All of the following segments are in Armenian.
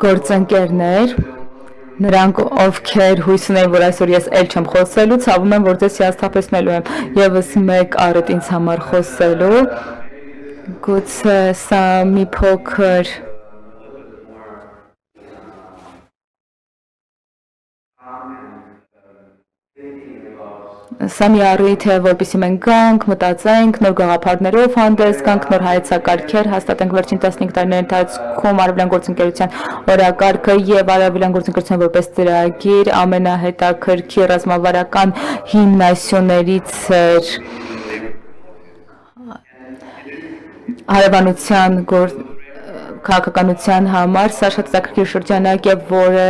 Գործընկերներ, նրանք ովքեր հույս ունեն, որ այսօր ես էլ չեմ խոսելու, ցավում եմ, որ ձեզ հիասթափեցնելու եմ եւս մեկ առիթ ինձ համար խոսելու, գուցե սա մի փոքր Սա մի առիթ է, որպեսզի մենք գանք, մտածենք, նոր գաղափարներով հանդես գանք, նոր հայեցակարգեր հաստատենք վերջին 15 տարիների ընթացքում արևելյան գործընկերության օրակարգը եւ արևելյան գործընկերության որպես ծրագիր ամենահետաքրքիր ռազմավարական հիմնասյուներից էր հարևանության քաղաքականության համար սա շատ հետաքրքիր շրջանակ է, որը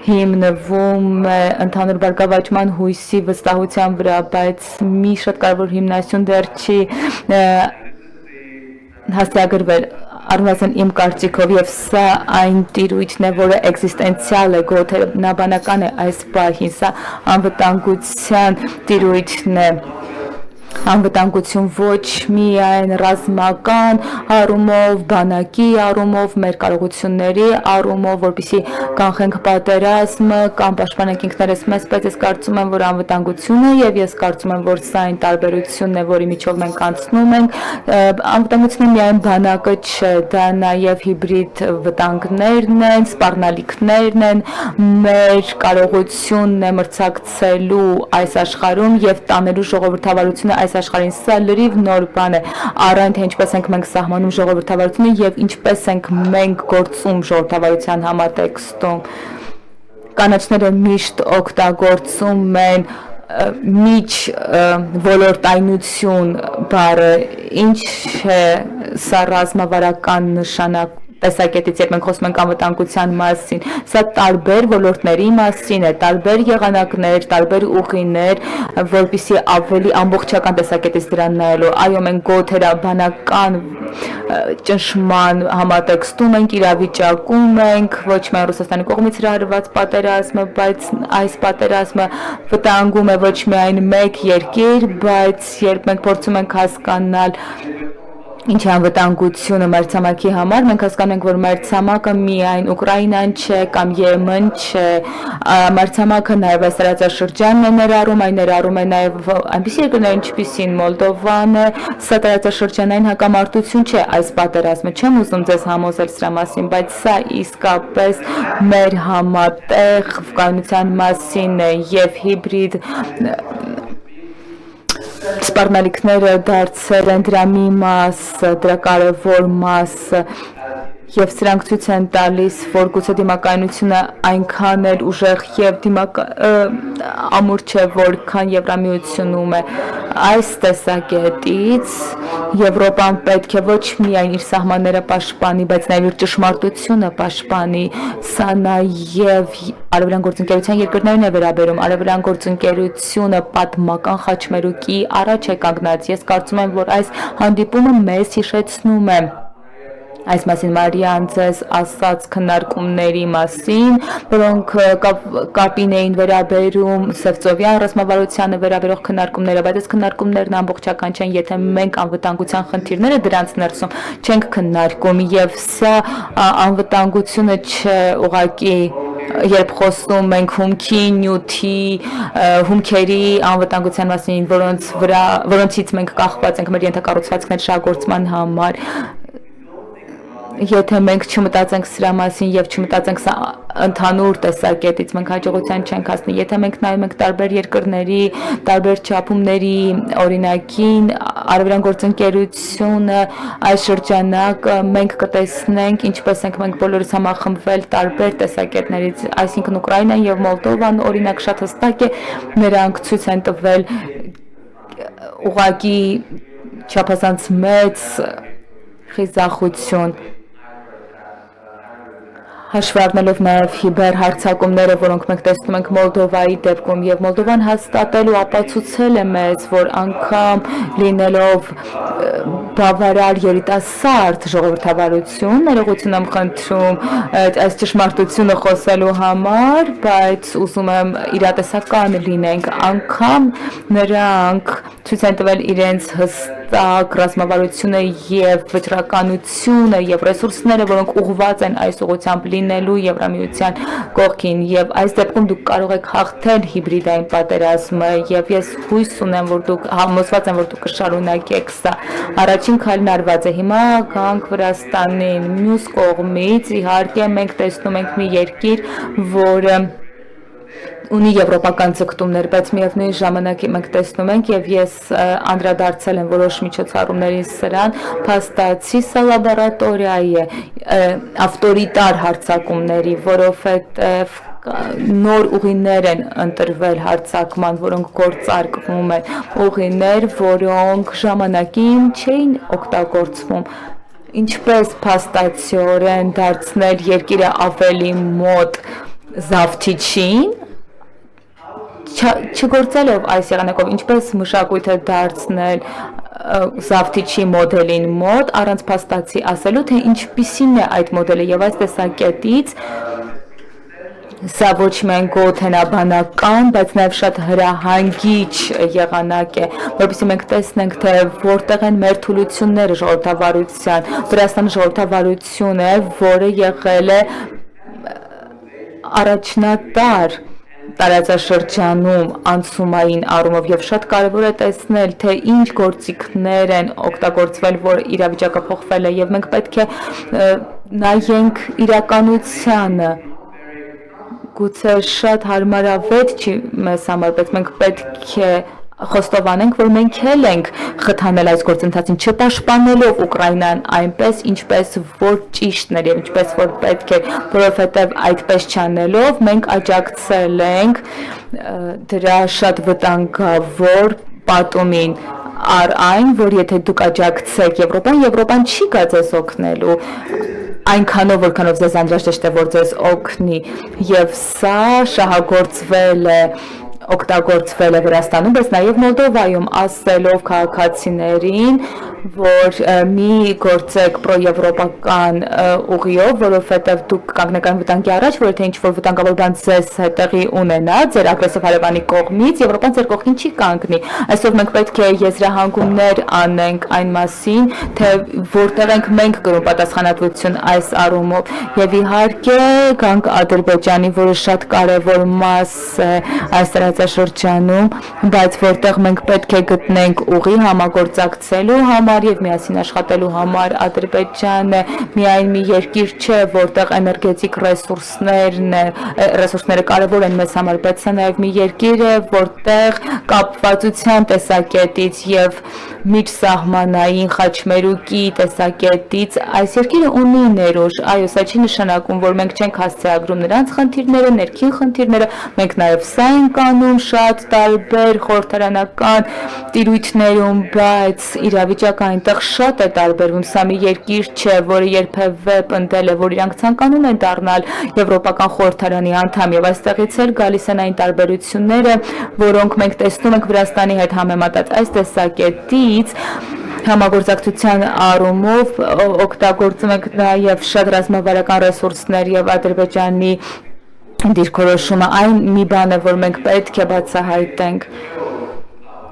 հիմնվում է ընդհանուր բարգավաճման հույսի վստահության վրա, բայց մի շատ կարևոր հիմնասյուն դեռ չի հաստատագրվել առնվազն իմ կարծիքով եւ սա այն տիրույթն է, որը էգզիստենցիալ է, գոթեբանական է այս պահին, սա անվտանգության տիրույթն է անվտանգություն ոչ միայն ռազմական առումով, բանակի առումով, մեր կարողությունների առումով, որպեսզի կանխենք պատերազմը կամ պաշտպանենք ինքներս մեզ, բայց ես կարծում եմ, որ անվտանգությունը եւ ես կարծում եմ, որ սա այն տարբերությունն է, որի միջով մենք անցնում ենք, անվտանգությունը միայն բանակը չէ, դա նաեւ հիբրիդ վտանգներն են, սպառնալիքներն են, մեր կարողությունն է մրցակցելու այս աշխարհում եւ տանելու ժողովրդավարությունը այս աշխարհին սա լրիվ նոր բան է առայն թե ինչպես ենք մենք սահմանում ժողովրդավարությունը եւ ինչպես ենք մենք գործում ժողովրդավարության համատեքստում կանաչները միշտ օգտագործում են միջ ոլորտայնություն բառը ինչ է սա ռազմավարական նշանակ տեսակետից, երբ մենք խոսում ենք անվտանգության մասին, սա տարբեր ոլորտների մասին է, տարբեր եղանակներ, տարբեր ուղիներ, որպեսզի ավելի ամբողջական տեսակետից դրան նայելու։ Այո, մենք գոթերաբանական ճնշման համատեքստում ենք, իրավիճակում ենք, ոչ միայն Ռուսաստանի կողմից հրահրված պատերազմը, բայց այս պատերազմը վտանգում է ոչ միայն մեկ երկիր, բայց երբ մենք փորձում ենք հասկանալ Ինչ է անվտանգությունը մայրցամաքի համար, մենք հասկանում ենք, որ մայրցամաքը միայն Ուկրաինան չէ կամ Եմեն չէ, մայրցամաքը նաև այս տարածաշրջանն է ներառում, այն ներառում է նաև այնպիսի երկրներ, ինչպիսին Մոլդովան է, սա տարածաշրջանային հակամարտություն չէ այս պատերազմը, չեմ ուզում ձեզ համոզել սրա մասին, բայց սա իսկապես մեր համատեղ կայունության մասին է եւ հիբրիդ սպառնալիքները դարձել են դրա մի մաս, դրա կարևոր մաս եւ սրանք ցույց են տալիս, որ գուցե դիմակայունությունը այնքան էլ ուժեղ եւ ամուր չէ, որքան Եվրամիությունում է։ Այս տեսակետից Եվրոպան պետք է ոչ միայն իր սահմանները պաշտպանի, բայց նաեւ իր ճշմարտությունը պաշտպանի։ Սա նաեւ արևելյան գործընկերության երկրներն է վերաբերում։ Արևելյան գործընկերությունը պատմական խաչմերուկի առաջ է կանգնած։ Ես կարծում եմ, որ այս հանդիպումը մեզ հիշեցնում է Այս մասին Մարիան ձեզ ասաց քննարկումների մասին, որոնք կապին էին վերաբերում Սևծովյան ռազմավարությանը վերաբերող քննարկումները, բայց այս քննարկումներն ամբողջական չեն, եթե մենք անվտանգության խնդիրները դրանց ներսում չենք քննարկում եւ սա անվտանգությունը չէ ուղղակի երբ խոսում ենք հումքի, նյութի, հումքերի անվտանգության մասին, որոնցից մենք կախված ենք մեր ենթակառուցվածքներ շահգործման համար Եթե մենք չմտածենք սրա մասին եւ չմտածենք սա ընդհանուր տեսակետից մենք հաջողության չենք հասնի եթե մենք նայում ենք տարբեր երկրների տարբեր չափումների օրինակին արևելյան գործընկերությունը այս շրջանակը մենք կտեսնենք ինչպես ենք մենք բոլորս համախմբվել տարբեր տեսակետներից այսինքն Ուկրաինան եւ Մոլդովան օրինակ շատ հստակ է նրանք ցույց են տվել ուղղակի չափազանց մեծ խիզախություն Հաշվի առնելով նաև հիբեր հարձակումները, որոնք մենք տեսնում ենք Մոլդովայի դեպքում եւ Մոլդովան հաստատել ու ապացուցել է մեզ, որ անգամ լինելով բավարար երիտասարդ ժողովրդավարություն, ներողություն եմ խնդրում այս ճշմարտությունը խոսելու համար, բայց ուզում եմ իրատեսական լինենք, անգամ նրանք ցույց են տվել իրենց հստակ ռազմավարությունը եւ վճռականությունը եւ ռեսուրսները, որոնք ուղղված են այս ուղղությամբ լինելու Եվրամիության կողքին, եւ այս դեպքում դուք կարող եք հաղթել հիբրիդային պատերազմը, եւ ես հույս ունեմ, որ դուք համոզված եմ, որ դուք կշարունակեք սա։ Առաջին քայլն արված է, հիմա գանք Վրաստանին։ Մյուս կողմից իհարկե մենք տեսնում ենք մի երկիր, որը ունի եվրոպական ձգտումներ, բայց միևնույն ժամանակ մենք տեսնում ենք եւ ես անդրադարձել եմ որոշ միջոցառումների սրան, փաստացի սա լաբորատորիա է ավտորիտար հարձակումների, որովհետեւ նոր ուղիներ են ընտրվել հարձակման, որոնք գործարկվում են, ուղիներ, որոնք ժամանակին չէին օգտագործվում, ինչպես փաստացիորեն դարձնել երկիրը ավելի մոտ Զավթիչին, չգործելով այս եղանակով, ինչպես մշակույթը դարձնել Զավթիչի մոդելին մոտ, առանց փաստացի ասելու, թե ինչպիսին է այդ մոդելը, եւ այս տեսակետից սա ոչ միայն գոթենաբանական, բայց նաև շատ հրահանգիչ եղանակ է, որովհետեւ մենք տեսնենք, թե որտեղ են մեր թուլությունները ժողովրդավարության, Վրաստանի ժողովրդավարություն է, որը եղել է առաջնատար տարածաշրջանում անցումային առումով եւ շատ կարեւոր է տեսնել, թե ինչ գործիքներ են օգտագործվել, որ իրավիճակը փոխվել է եւ մենք պետք է նայենք իրականությանը։ Գուցե շատ հարմարավետ չի մեզ համար, բայց մենք պետք է խոստովանենք, որ մենք էլ ենք խթանել այս գործընթացին, չպաշտպանելով Ուկրաինան այնպես, ինչպես որ ճիշտն էր եւ ինչպես որ պետք է, որովհետեւ այդպես չանելով մենք աջակցել ենք դրա շատ վտանգավոր պատումին առ այն, որ եթե դուք աջակցեք Եվրոպան չի գա ձեզ օգնելու այնքանով, որքանով ձեզ անհրաժեշտ է, որ ձեզ օգնի, եւ սա շահագործվել է օգտագործվել է Վրաստանում, բայց նաև Մոլդովայում, ասելով քաղաքացիներին, որ մի գործեք պրոեվրոպական ուղիով, որովհետև դուք կանգնեք այն վտանգի առաջ, որ եթե ինչ-որ վտանգավոր բան ձեզ հետևի ունենա, ձեր ագրեսիվ հարևանի կողմից, Եվրոպան ձեր կողքին չի կանգնի։ Այսօր մենք պետք է եզրահանգումներ անենք այն մասին, թե որտեղ ենք մենք կրում պատասխանատվություն այս առումով, եւ իհարկե գանք Ադրբեջանի, որը շատ կարևոր մաս է այս տարածաշրջանում, բայց որտեղ մենք պետք է գտնենք ուղի համագործակցելու համար եւ միասին աշխատելու համար։ Ադրբեջանը միայն մի երկիր չէ, որտեղ էներգետիկ ռեսուրսները կարևոր են մեզ համար, բայց սա նաեւ մի երկիր է, որտեղ կապվածության տեսակետից եւ միջսահմանային խաչմերուկի տեսակետից այս երկիրը ունի ներուժ։ Այո, սա չի նշանակում, որ մենք չենք հասցեագրում նրանց խնդիրները, ներքին խնդիրները, մենք նաեւ սա ենք անում շատ տարբեր խորհրդարանական տիրույթներում, բայց իրավիճակը այնտեղ շատ է տարբերվում։ Սա մի երկիր չէ, որը երբևէ պնդել է, որ իրանք ցանկանում են դառնալ Եվրոպական խորհրդարանի անդամ, եւ այստեղից էլ գալիս են այն տարբերությունները, որոնք մենք տեսնում ենք Վրաստանի հետ համեմատած այս տեսակետից համագործակցության առումով օգտագործում ենք նաև շատ ռազմավարական ռեսուրսներ եւ Ադրբեջանի դիրքորոշումը այն մի բան է, որ մենք պետք է բացահայտենք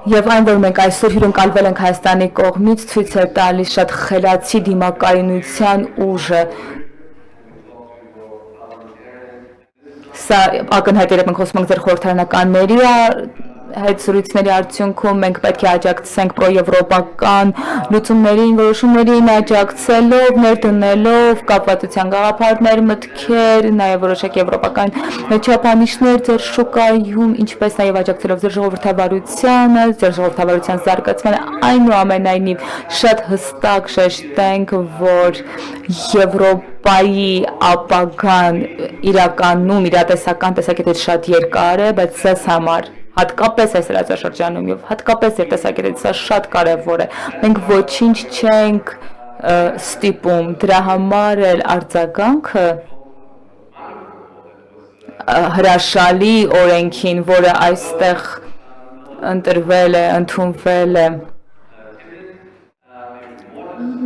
եւ այն, որ մենք այսօր հյուրընկալվել ենք Հայաստանի կողմից, ցույց է տալիս շատ խելացի դիմակայունության ուժը։ Սա ակնհայտ է, մենք խոսում ենք ձեր խորհրդարանականների հետ զրույցների արդյունքում մենք պետք է աջակցենք պրոեվրոպական լուծումներին, որոշումներին աջակցելով, ներդնելով կապվածության գաղափարներ, մտքեր, նաև որոշակ եվրոպական չափանիշներ ձեր շուկայում, ինչպես նաև աջակցելով ձեր ժողովրդավարությանը, ձեր ժողովրդավարության զարգացմանը, այնուամենայնիվ շատ հստակ շեշտենք, որ Եվրոպայի ապագան իրականում իրատեսական տեսակետից շատ երկար է, բայց ձեզ համար հատկապես այս հրացաշրջանում եւ հատկապես իր տեսակետից սա շատ կարեւոր է։ Մենք ոչինչ չենք ստիպում, դրա համար էլ արձագանքը հրաշալի օրենքին, որը այստեղ ընտրվել է, ընդունվել է,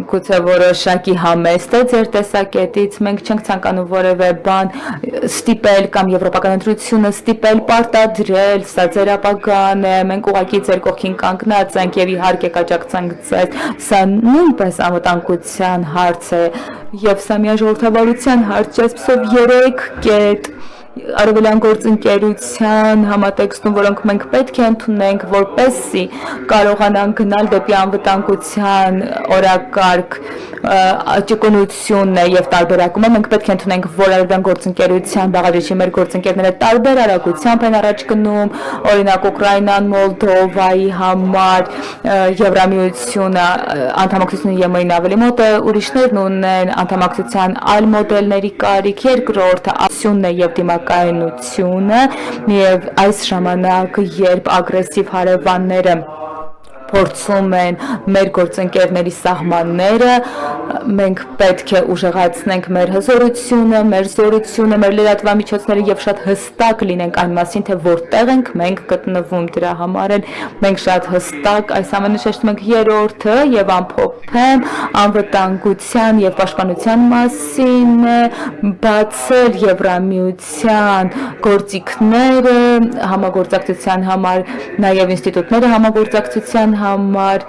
Գուցե որոշակի համեստ է ձեր տեսակետից, մենք չենք ցանկանում որևէ բան ստիպել կամ եվրոպական ընտրությունը ստիպել պարտադրել, սա ձեր ապագան է, մենք ուղղակի ձեր կողքին կանգնած ենք եւ իհարկե կաջակցենք ձեզ, սա նույնպես անվտանգության հարց է եւ սա միաժողովրդավարության հարց է, այսպեսով 3 կետ արևելյան գործընկերության համատեքստում, որոնք մենք պետք է ընդունենք, որպեսզի կարողանանք գնալ դեպի անվտանգության օրակարգ ճկունությունն է եւ տարբերակումը, մենք պետք է ընդունենք, որ արևելյան գործընկերության բաղադրիչի մեր գործընկերները տարբեր արագությամբ են առաջ գնում, օրինակ Ուկրաինան, Մոլդովայի համար Եվրամիությունը անդամակցությունը ԵՄ-ին ավելի մոտ է, ուրիշներն ունեն անդամակցության այլ մոդելների կարիք, երկրորդը ակցիոնն է եւ դիմակայունությունը եւ այս ժամանակ, երբ ագրեսիվ հարևանները փորձում են մեր գործընկերների սահմանները, մենք պետք է ուժեղացնենք մեր հզորությունը, մեր զորությունը, մեր լրատվամիջոցները եւ շատ հստակ լինենք այն մասին, թե որտեղ ենք մենք գտնվում, դրա համար էլ մենք շատ հստակ այս ամենը շեշտում ենք երրորդը եւ ամփոփեմ անվտանգության եւ պաշտպանության մասին բացել Եվրամիության գործիքները համագործակցության համար, նաեւ ինստիտուտները համագործակցության համար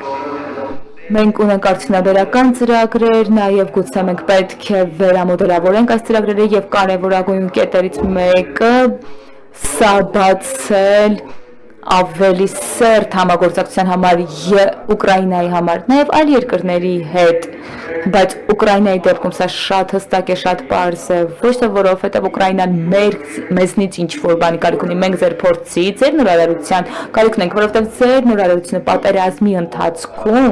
մենք ունենք արդյունաբերական ծրագրեր, նաև գուցե մենք պետք է վերամոդելավորենք այս ծրագրերը եւ կարևորագույն կետերից մեկը սա բացել ավելի սերտ համագործակցության համար Ուկրաինայի համար, նաև այլ երկրների հետ, բայց Ուկրաինայի դեպքում սա շատ հստակ է, շատ պարզ է, ոչ թե որովհետև Ուկրաինան մեզնից ինչ-որ բանի կարիք ունի, մենք ձեր փորձի, ձեր նորարարության կարիք ունենք, որովհետև ձեր նորարարությունը պատերազմի ընթացքում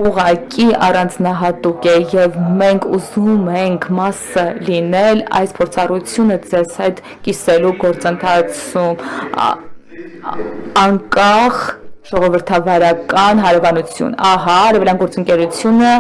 ուղղակի առանձնահատուկ է եւ մենք ուզում ենք մասը լինել այս փորձառությունը ձեզ հետ կիսելու գործընթացում անկախ ժողովրդավարական հարևանություն։ Ահա, արևելյան գործընկերությունը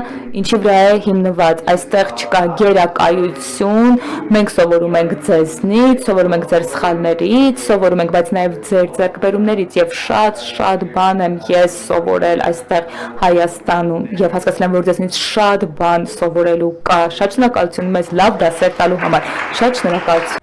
ինչի վրա է հիմնված։ Այստեղ չկա գերակայություն, մենք սովորում ենք ձեզնից, սովորում ենք ձեր սխալներից, սովորում ենք, բայց նաև ձեր ձեռքբերումներից եւ շատ բան եմ ես սովորել այստեղ Հայաստանում եւ հասկացել եմ, որ ձեզնից շատ բան սովորելու կա։ Շատ շնորհակալություն մեզ լավ դասեր տալու համար։ Շատ շնորհակալություն։